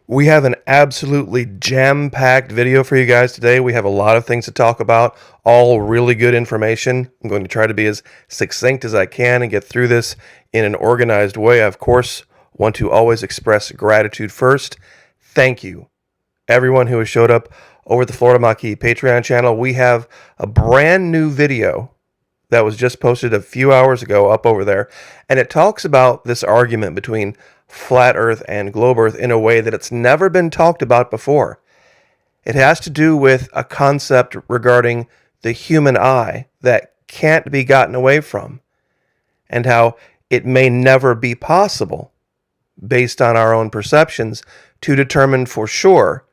We have an absolutely jam-packed video for you guys today. We have a lot of things to talk about, all really good information. I'm going to try to be as succinct as I can and get through this in an organized way. I, of course, want to always express gratitude first. Thank you, everyone who has showed up over the Florida Maquis Patreon channel. We have a brand new video that was just posted a few hours ago up over there, and it talks about this argument between flat Earth and globe Earth in a way that it's never been talked about before. It has to do with a concept regarding the human eye that can't be gotten away from, and how it may never be possible, based on our own perceptions, to determine for sure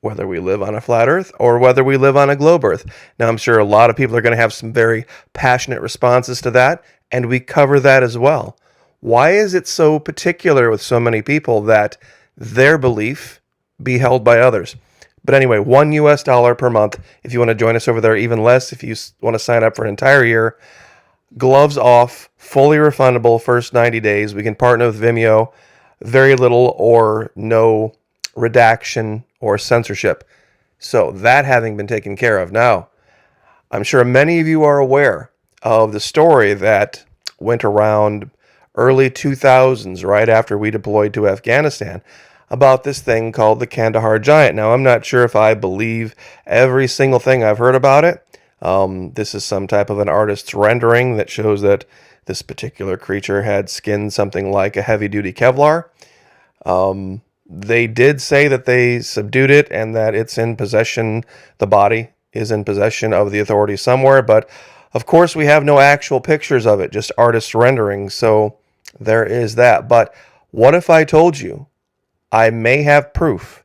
whether we live on a flat Earth or whether we live on a globe Earth. Now, I'm sure a lot of people are going to have some very passionate responses to that, and we cover that as well. Why is it so particular with so many people that their belief be held by others? But anyway, $1 per month if you want to join us over there, even less if you want to sign up for an entire year. Gloves off, fully refundable first 90 days. We can partner with Vimeo, very little or no redaction or censorship. So that having been taken care of. Now, I'm sure many of you are aware of the story that went around early 2000s, right after we deployed to Afghanistan, about this thing called the Kandahar Giant. Now, I'm not sure if I believe every single thing I've heard about it. This is some type of an artist's rendering that shows that this particular creature had skin something like a heavy-duty Kevlar. They did say that they subdued it and that it's in possession, the body is in possession of the authorities somewhere, but of course we have no actual pictures of it, just artist renderings, so there is that. But what if I told you I may have proof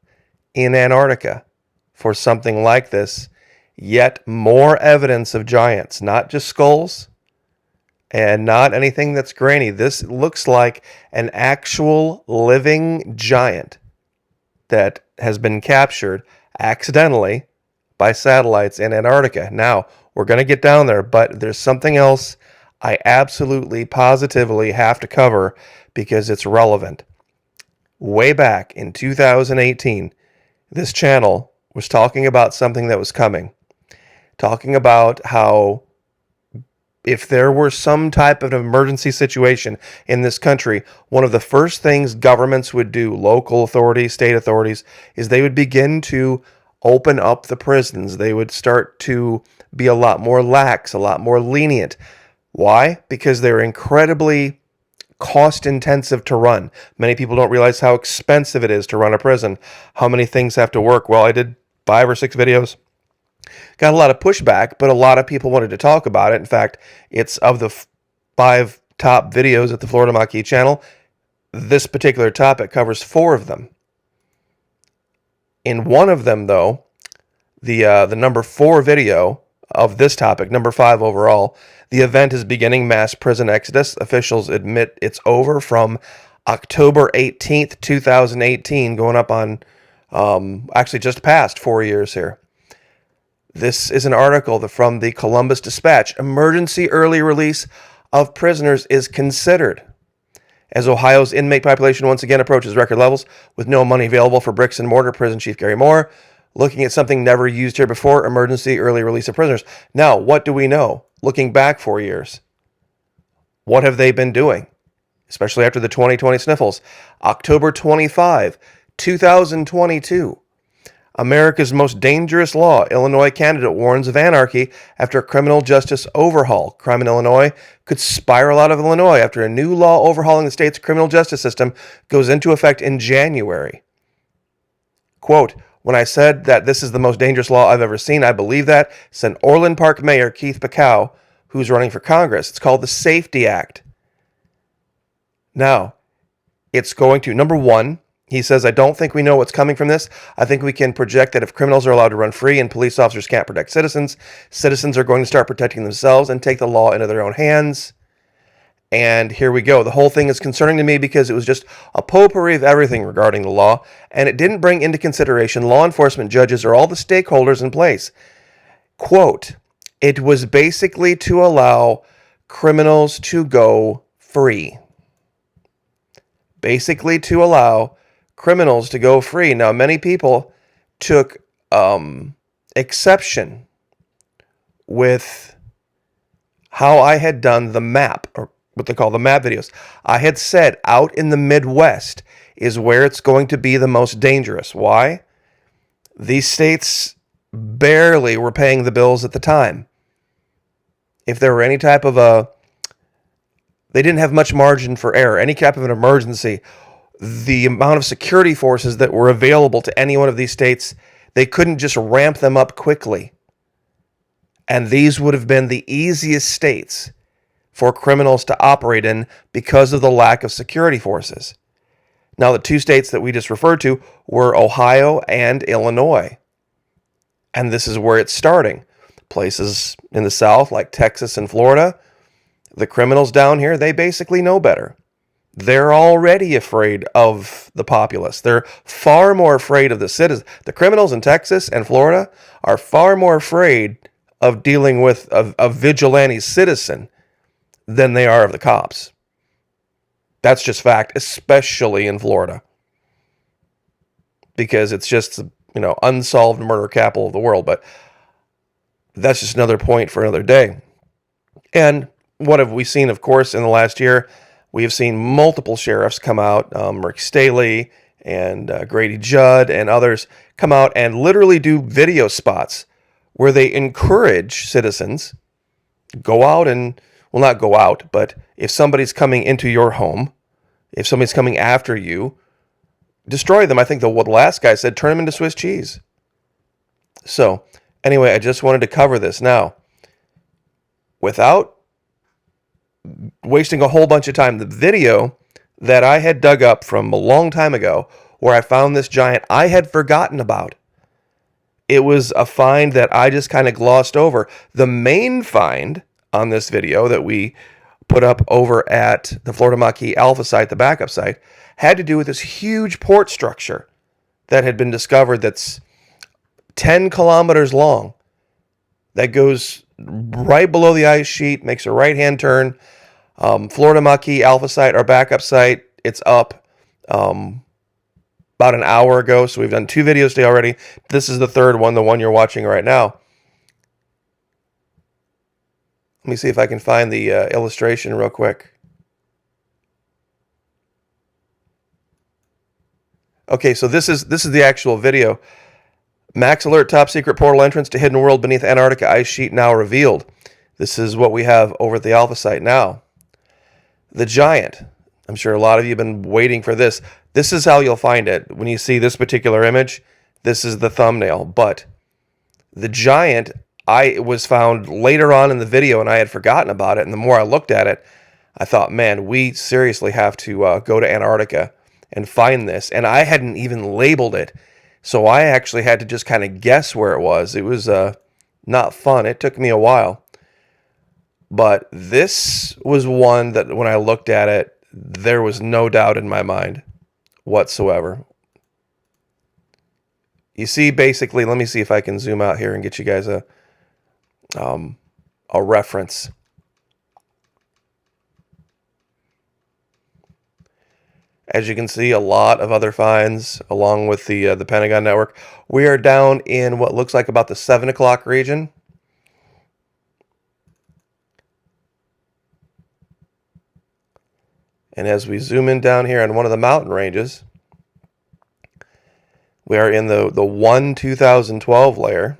in Antarctica for something like this, yet more evidence of giants, not just skulls and not anything that's grainy. This looks like an actual living giant that has been captured accidentally by satellites in Antarctica. Now, we're going to get down there, but there's something else I absolutely, positively have to cover because it's relevant. Way back in 2018, this channel was talking about something that was coming. Talking about how if there were some type of emergency situation in this country, one of the first things governments would do, local authorities, state authorities, is they would begin to open up the prisons. They would start to be a lot more lax, a lot more lenient. Why? Because they're incredibly cost intensive to run. Many people don't realize how expensive it is to run a prison, how many things have to work. Well, I did 5 or 6 videos. Got a lot of pushback, but a lot of people wanted to talk about it. In fact, it's of the 5 top videos at the Florida Maquis channel, this particular topic covers 4 of them. In one of them, though, the number 4 video of this topic, number 5 overall, the event is beginning mass prison exodus. Officials admit it's over from October 18th, 2018, going up on actually just past 4 years here. This is an article from the Columbus Dispatch. Emergency early release of prisoners is considered as Ohio's inmate population once again approaches record levels with no money available for bricks and mortar. Prison Chief Gary Moore looking at something never used here before, emergency early release of prisoners. Now, what do we know? Looking back 4 years, what have they been doing? Especially after the 2020 sniffles. October 25, 2022. America's most dangerous law. Illinois candidate warns of anarchy after a criminal justice overhaul. Crime in Illinois could spiral out of Illinois after a new law overhauling the state's criminal justice system goes into effect in January. Quote, "When I said that this is the most dangerous law I've ever seen, I believe that," said Orland Park Mayor Keith Pacow, who's running for Congress. It's called the Safety Act. Now, it's going to, number one, he says, "I don't think we know what's coming from this. I think we can project that if criminals are allowed to run free and police officers can't protect citizens, citizens are going to start protecting themselves and take the law into their own hands." And here we go. The whole thing is concerning to me because it was just a potpourri of everything regarding the law, and it didn't bring into consideration law enforcement, judges, or all the stakeholders in place. Quote, "It was basically to allow criminals to go free." Basically to allow criminals to go free. Now, many people took exception with how I had done the map, or what they call the map videos. I had said out in the Midwest is where it's going to be the most dangerous. Why? These states barely were paying the bills at the time. If there were any type of they didn't have much margin for error, any type of an emergency, the amount of security forces that were available to any one of these states, they couldn't just ramp them up quickly. And these would have been the easiest states for criminals to operate in because of the lack of security forces. Now, the two states that we just referred to were Ohio and Illinois. And this is where it's starting. Places in the South like Texas and Florida, the criminals down here, they basically know better. They're already afraid of the populace. They're far more afraid of the citizens. The criminals in Texas and Florida are far more afraid of dealing with a vigilante citizen than they are of the cops. That's just fact, especially in Florida. Because it's just, unsolved murder capital of the world. But that's just another point for another day. And what have we seen, of course, in the last year? We have seen multiple sheriffs come out, Rick Staley and Grady Judd and others come out and literally do video spots where they encourage citizens, go out and, well, not go out, but if somebody's coming into your home, if somebody's coming after you, destroy them. I think the last guy said, turn them into Swiss cheese. So, anyway, I just wanted to cover this now. Without wasting a whole bunch of time, the video that I had dug up from a long time ago where I found this giant I had forgotten about. It was a find that I just kind of glossed over. The main find on this video that we put up over at the Florida Maquis Alpha site, the backup site, had to do with this huge port structure that had been discovered that's 10 kilometers long, that goes right below the ice sheet, makes a right-hand turn. Florida Maquis Alpha site, our backup site, it's up about an hour ago, so we've done 2 videos today already. This is the third one, the one you're watching right now. Let me see if I can find the illustration real quick. Okay, so this is the actual video. Max Alert, top secret portal entrance to hidden world beneath Antarctica ice sheet now revealed. This is what we have over at the Alpha site now. The giant. I'm sure a lot of you have been waiting for this. This is how you'll find it. When you see this particular image, this is the thumbnail. But the giant, it was found later on in the video, and I had forgotten about it. And the more I looked at it, I thought, man, we seriously have to go to Antarctica and find this. And I hadn't even labeled it. So I actually had to just kind of guess where it was. It was not fun. It took me a while. But this was one that when I looked at it, there was no doubt in my mind whatsoever. You see, basically, let me see if I can zoom out here and get you guys a reference. As you can see, a lot of other finds along with the Pentagon network. We are down in what looks like about the 7 o'clock region. And as we zoom in down here on one of the mountain ranges, we are in the 2012 layer.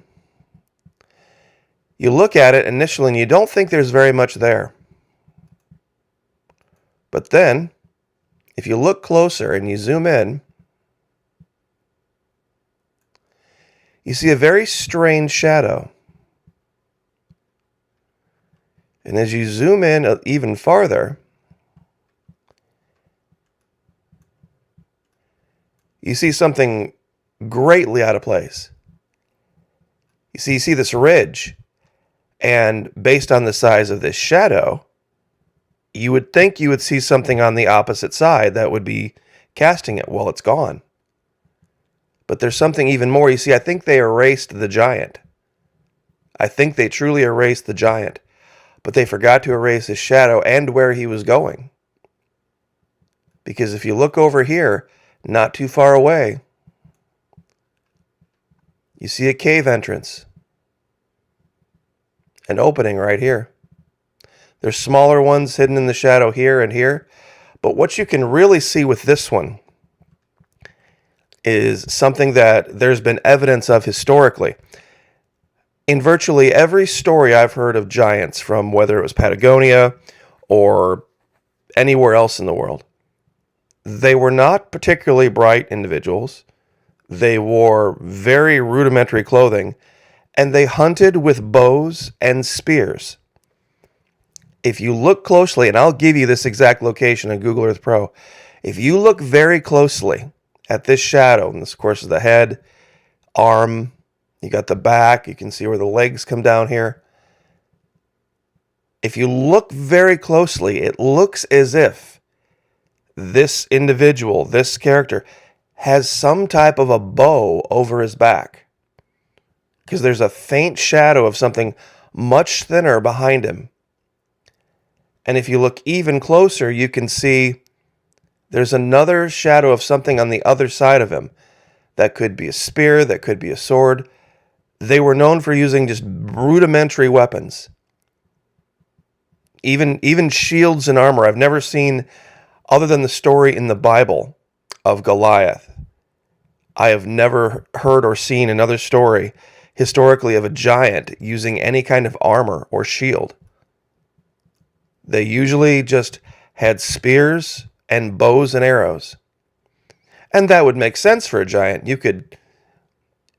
You look at it initially and you don't think there's very much there. But then, if you look closer and you zoom in, you see a very strange shadow. And as you zoom in even farther, you see something greatly out of place. You see this ridge, and based on the size of this shadow, you would think you would see something on the opposite side that would be casting it. Well, it's gone. But there's something even more. You see, I think they erased the giant. I think they truly erased the giant. But they forgot to erase his shadow and where he was going. Because if you look over here, not too far away, you see a cave entrance, an opening right here. There's smaller ones hidden in the shadow here and here, but what you can really see with this one is something that there's been evidence of historically. In virtually every story I've heard of giants, from whether it was Patagonia or anywhere else in the world, they were not particularly bright individuals. They wore very rudimentary clothing, and they hunted with bows and spears. If you look closely, and I'll give you this exact location on Google Earth Pro, if you look very closely at this shadow, and this, of course, is the head, arm, you got the back, you can see where the legs come down here. If you look very closely, it looks as if this individual, this character, has some type of a bow over his back, because there's a faint shadow of something much thinner behind him. And if you look even closer, you can see there's another shadow of something on the other side of him. That could be a spear, that could be a sword. They were known for using just rudimentary weapons. Even shields and armor. I've never seen, other than the story in the Bible of Goliath, I have never heard or seen another story historically of a giant using any kind of armor or shield. They usually just had spears and bows and arrows. And that would make sense for a giant. You could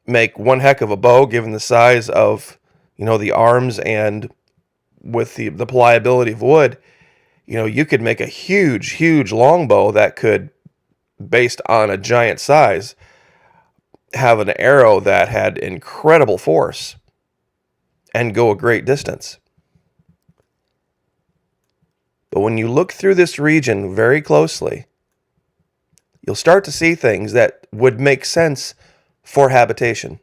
make one heck of a bow given the size of, the arms, and with the pliability of wood, you could make a huge, huge longbow that could, based on a giant size, have an arrow that had incredible force and go a great distance. But when you look through this region very closely, you'll start to see things that would make sense for habitation.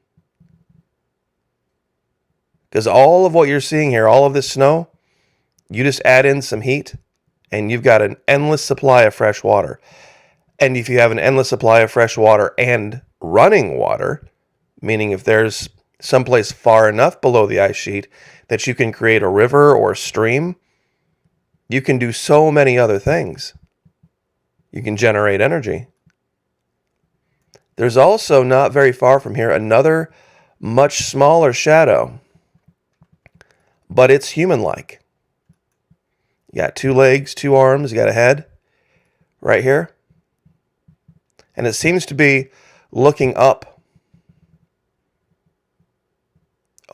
Because all of what you're seeing here, all of this snow, you just add in some heat, and you've got an endless supply of fresh water. And if you have an endless supply of fresh water and running water, meaning if there's someplace far enough below the ice sheet that you can create a river or a stream, you can do so many other things. You can generate energy. There's also, not very far from here, another much smaller shadow, but it's human-like. You got 2 legs, 2 arms, you got a head right here. And it seems to be looking up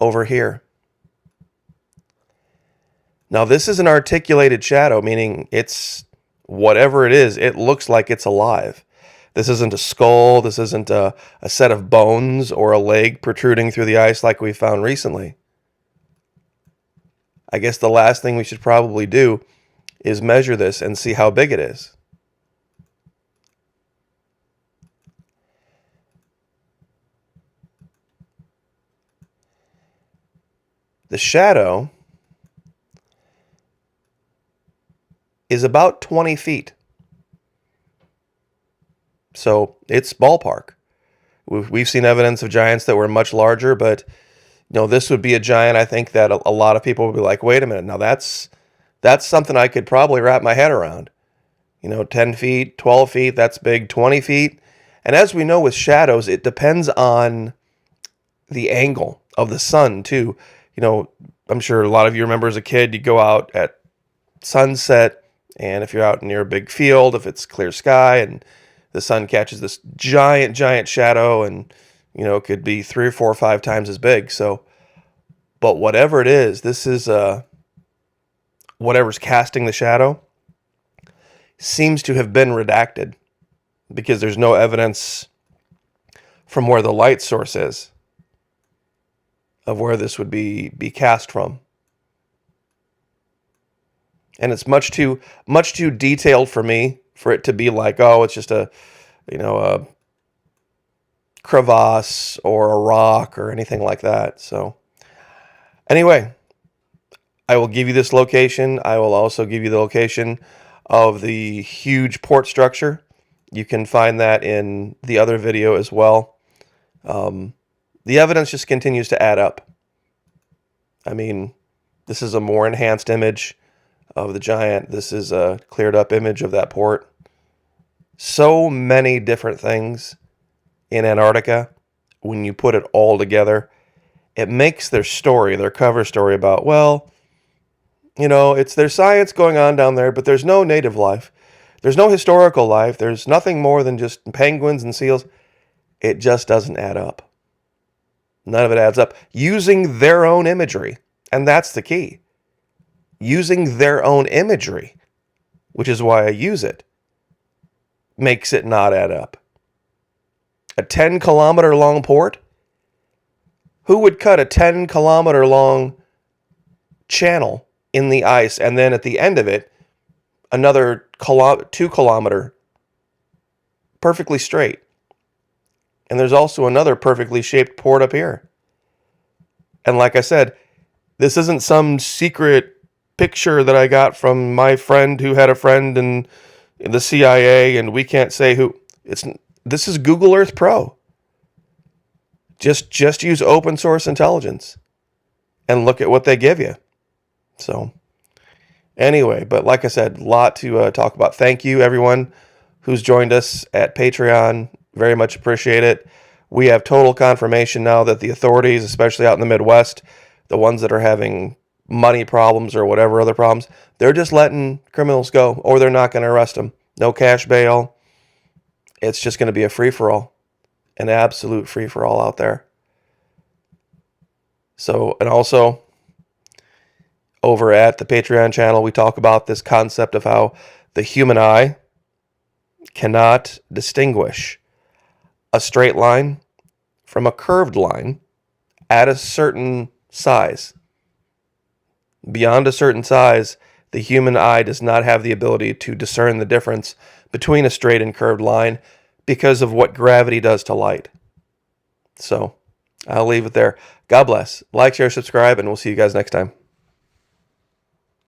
over here. Now, this is an articulated shadow, meaning it's whatever it is, it looks like it's alive. This isn't a skull, this isn't a set of bones or a leg protruding through the ice like we found recently. I guess the last thing we should probably do is measure this and see how big it is. The shadow is about 20 feet. So it's ballpark. We've seen evidence of giants that were much larger, but this would be a giant, I think, that a lot of people would be like, wait a minute, now that's something I could probably wrap my head around. 10 feet, 12 feet, that's big, 20 feet. And as we know with shadows, it depends on the angle of the sun, too. I'm sure a lot of you remember as a kid, you go out at sunset, and if you're out near a big field, if it's clear sky, and the sun catches this giant, giant shadow, and, it could be 3 or 4 or 5 times as big. So, but whatever it is, this is, whatever's casting the shadow seems to have been redacted, because there's no evidence from where the light source is of where this would be cast from. And it's much too detailed for me for it to be like, oh, it's just a crevasse or a rock or anything like that. So anyway, I will give you this location. I will also give you the location of the huge port structure You can find that in the other video as well. The evidence just continues to add up. I mean, this is a more enhanced image of the giant. This is a cleared up image of that port. So many different things in Antarctica, when you put it all together, it makes their story, their cover story about, well, you know, it's there's science going on down there, but there's no native life. There's no historical life. There's nothing more than just penguins and seals. It just doesn't add up. None of it adds up. Using their own imagery. And that's the key. Using their own imagery, which is why I use it, makes it not add up. A 10-kilometer long port? Who would cut a 10-kilometer long channel in the ice and then at the end of it, another 2-kilometer perfectly straight? And there's also another perfectly shaped port up here. And like I said, this isn't some secret picture that I got from my friend who had a friend in the CIA, and we can't say who. This is Google Earth Pro. Just use open source intelligence and look at what they give you. So anyway, but like I said, a lot to talk about. Thank you, everyone who's joined us at Patreon. Very much appreciate it. We have total confirmation now that the authorities, especially out in the Midwest, the ones that are having money problems or whatever other problems, they're just letting criminals go, or they're not going to arrest them. No cash bail. It's just going to be a free-for-all. An absolute free-for-all out there. So, and also, over at the Patreon channel, we talk about this concept of how the human eye cannot distinguish a straight line from a curved line at a certain size. Beyond a certain size, the human eye does not have the ability to discern the difference between a straight and curved line because of what gravity does to light. So, I'll leave it there. God bless. Like, share, subscribe, and we'll see you guys next time.